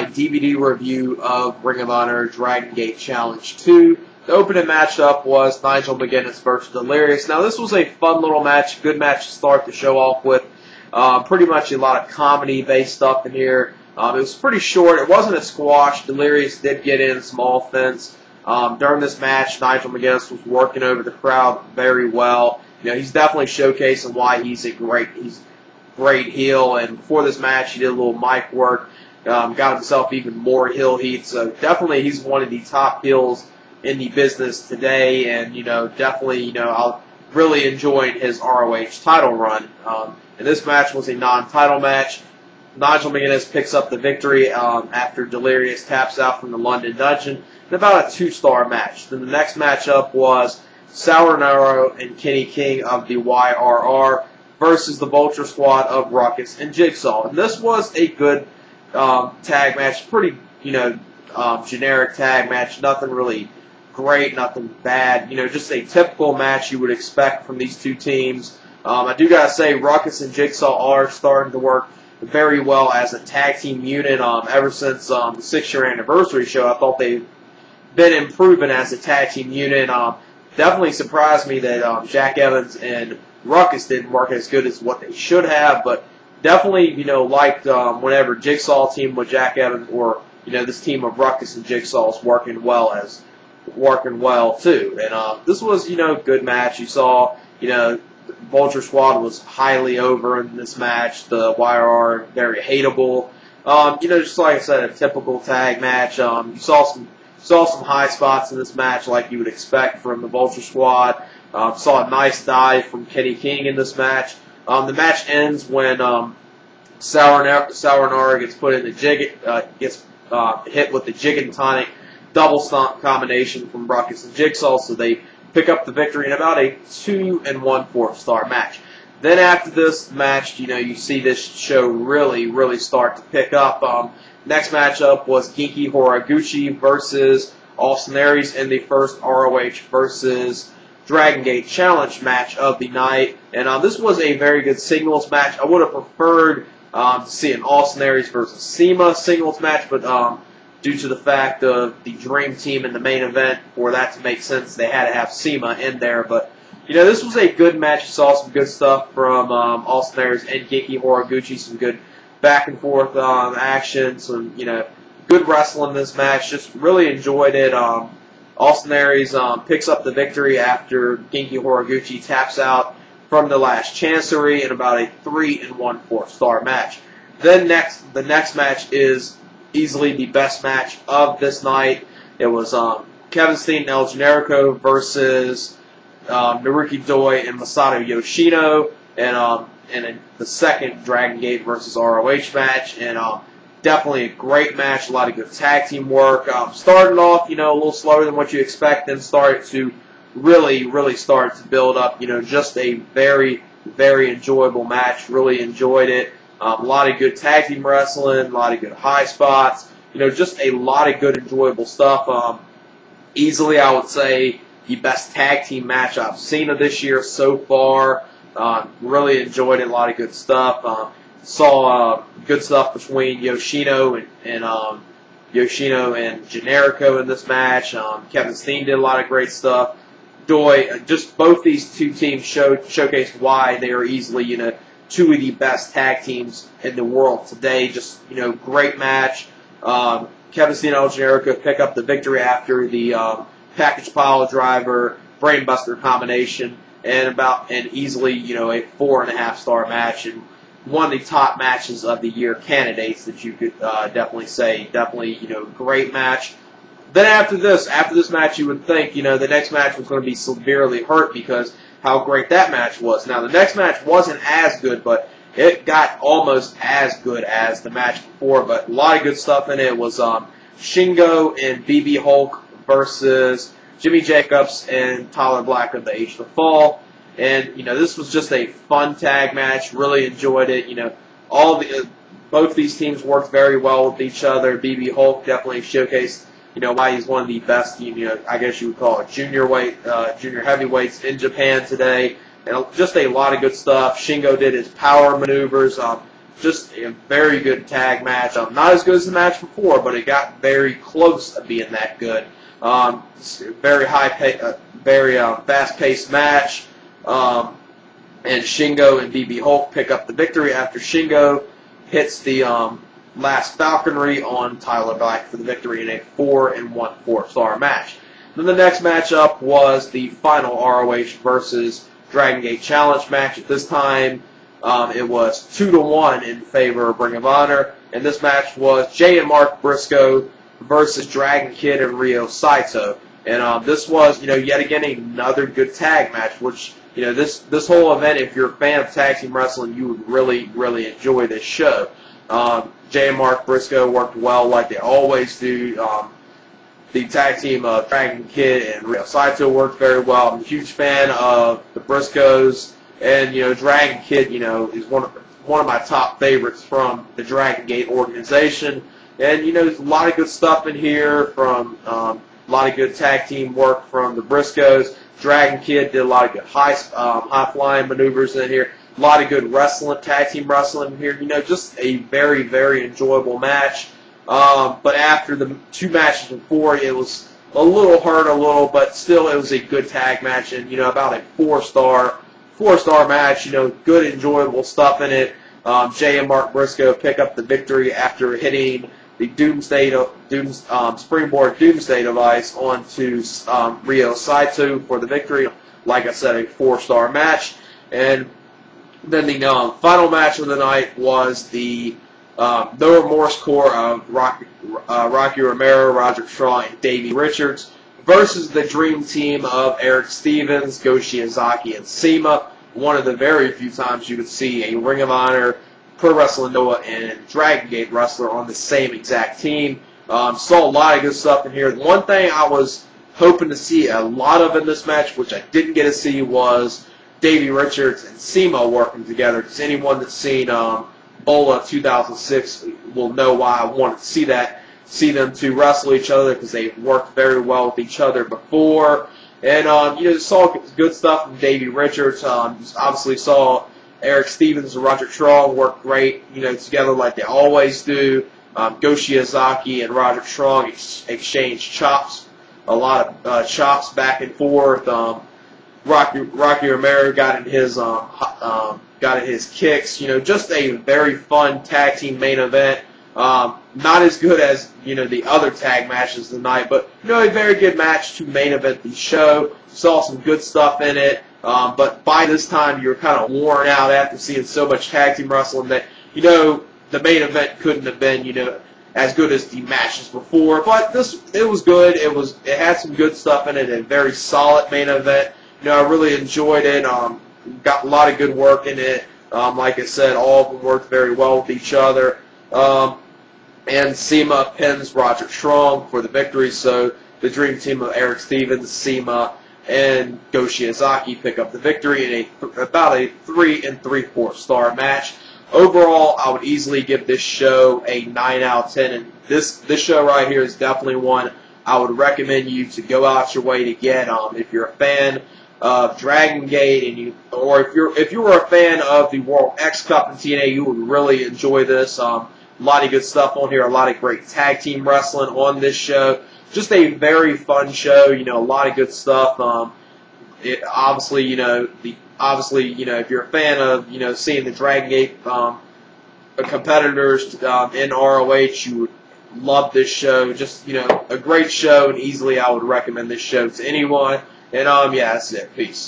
my DVD review of Ring of Honor Dragon Gate Challenge 2. The opening matchup was Nigel McGuinness versus Delirious. Now, this was a fun little match, good match to start the show off with. Pretty much a lot of comedy-based stuff in here. It was pretty short. It wasn't a squash. Delirious did get in some offense. During this match, Nigel McGuinness was working over the crowd very well. You know, he's definitely showcasing why he's great heel. And before this match, he did a little mic work, got himself even more heel heat. So definitely, he's one of the top heels in the business today. And definitely, I really enjoyed his ROH title run. And this match was a non-title match. Nigel McGuinness picks up the victory after Delirious taps out from the London Dungeon in about a 2-star match. Then the next matchup was Rinauro and Kenny King of the Y.R.R. versus the Vulture squad of Ruckus and Jigsaw. And this was a good tag match, pretty generic tag match, nothing really great, nothing bad, just a typical match you would expect from these two teams. I do gotta say, Ruckus and Jigsaw are starting to work very well as a tag team unit. Ever since the 6-year anniversary show, I thought they've been improving as a tag team unit. Definitely surprised me that Jack Evans and Ruckus didn't work as good as what they should have, but definitely, liked whenever Jigsaw team with Jack Evans or, this team of Ruckus and Jigsaw is working well too. And this was, good match. You saw, Vulture squad was highly over in this match. The Y.R.R. very hateable. Just like I said, a typical tag match. You saw some high spots in this match like you would expect from the Vulture squad. Saw a nice dive from Kenny King in this match. The match ends when Rinauro gets put in the gets hit with the Jig and Tonic double stomp combination from Ruckus and Jigsaw, so they pick up the victory in about a 2 1/4 star match. Then after this match, you see this show really start to pick up. Next matchup was Genki Horiguchi versus Aries in the first ROH versus Dragon Gate Challenge match of the night. And this was a very good singles match. I would have preferred to see an Aries versus CIMA singles match, but due to the fact of the Dream Team in the main event, for that to make sense, they had to have CIMA in there. But, this was a good match. You saw some good stuff from Aries and Genki Horiguchi, some good back and forth action, some, good wrestling in this match. Just really enjoyed it. Aries picks up the victory after Genki Horiguchi taps out from the last chancery in about a 3 1/4 star match. Then the next match is easily the best match of this night. It was Kevin Steen and El Generico versus Naruki Doi and Masato Yoshino, and the second Dragon Gate versus ROH match. And definitely a great match, a lot of good tag team work. Started off, a little slower than what you expect, then started to really start to build up. Just a very enjoyable match. Really enjoyed it. A lot of good tag team wrestling, a lot of good high spots. Just a lot of good enjoyable stuff. Easily, I would say the best tag team match I've seen of this year so far. Really enjoyed it. A lot of good stuff. Saw good stuff between Yoshino and Generico in this match. Kevin Steen did a lot of great stuff. Doi, just both these two teams showcased why they are easily, two of the best tag teams in the world today. Just, great match. Kevin Steen and El Generico pick up the victory after the package pile driver brainbuster combination, and easily, a 4 1/2 star match, and one of the top matches of the year candidates that you could definitely say. Definitely, great match. Then after this match, you would think, the next match was going to be severely hurt because how great that match was. Now, the next match wasn't as good, but it got almost as good as the match before. But a lot of good stuff in it. It was Shingo and BB Hulk versus Jimmy Jacobs and Tyler Black of the Age of Fall. And, this was just a fun tag match. Really enjoyed it. Both these teams worked very well with each other. BB Hulk definitely showcased, why he's one of the best, I guess you would call it junior heavyweights in Japan today. And just a lot of good stuff. Shingo did his power maneuvers. just a very good tag match. Not as good as the match before, but it got very close to being that good. Very very fast-paced match. And Shingo and BB Hulk pick up the victory after Shingo hits the last falconry on Tyler Black for the victory in a 4 1/4-star match. Then the next matchup was the final ROH versus Dragon Gate Challenge match. At this time, it was 2-1 in favor of Ring of Honor, and this match was Jay and Mark Briscoe versus Dragon Kid and Ryo Saito. And this was, yet again another good tag match, which, this whole event, if you're a fan of tag team wrestling, you would really, really enjoy this show. Jay and Mark Briscoe worked well like they always do. The tag team of Dragon Kid and Ryo Saito worked very well. I'm a huge fan of the Briscoes, and Dragon Kid, is one of my top favorites from the Dragon Gate organization. And there's a lot of good stuff in here from a lot of good tag team work from the Briscoes. Dragon Kid did a lot of good high flying maneuvers in here. A lot of good wrestling, tag team wrestling in here. Just a very, very enjoyable match. But after the 2 matches before, it was a little hurt, but still it was a good tag match, and about a 4-star match. Good, enjoyable stuff in it. Jay and Mark Briscoe pick up the victory after hitting the Springboard Doomsday device onto Ryo Saito for the victory. Like I said, a 4-star match. And then the final match of the night was the No Remorse Corps of Rocky Romero, Roderick Strong, and Davey Richards versus the Dream Team of Erick Stevens, Go Shiozaki, and CIMA. One of the very few times you would see a Ring of Honor, Pro Wrestling Noah, and Dragon Gate wrestler on the same exact team. Saw a lot of good stuff in here. The one thing I was hoping to see a lot of in this match, which I didn't get to see, was Davey Richards and CIMA working together. Because anyone that's seen Bola 2006 will know why I wanted to see them two wrestle each other, because they've worked very well with each other before. And saw good stuff from Davey Richards. Obviously saw Erick Stevens and Roderick Strong work great, together like they always do. Go Shiozaki and Roderick Strong exchange chops, a lot of chops back and forth. Rocky Romero got in his kicks. Just a very fun tag team main event. Not as good as the other tag matches tonight, but a very good match to main event the show. Saw some good stuff in it, but by this time you're kind of worn out after seeing so much tag team wrestling that the main event couldn't have been as good as the matches before. But it was good. It had some good stuff in it. A very solid main event. I really enjoyed it. Got a lot of good work in it. Like I said, all of them worked very well with each other. And CIMA pins Roderick Strong for the victory, so the Dream Team of Erick Stevens, CIMA, and Go Shiozaki pick up the victory in about a 3 3/4-star match. Overall, I would easily give this show a 9 out of 10, and this show right here is definitely one I would recommend you to go out your way to get. If you're a fan of Dragon Gate, or if you were a fan of the World X Cup in TNA, you would really enjoy this. A lot of good stuff on here, a lot of great tag team wrestling on this show. Just a very fun show, a lot of good stuff. Obviously, if you're a fan of, seeing the Dragon Gate competitors in ROH, you would love this show. Just, a great show, and easily I would recommend this show to anyone. And, yeah, that's it. Peace.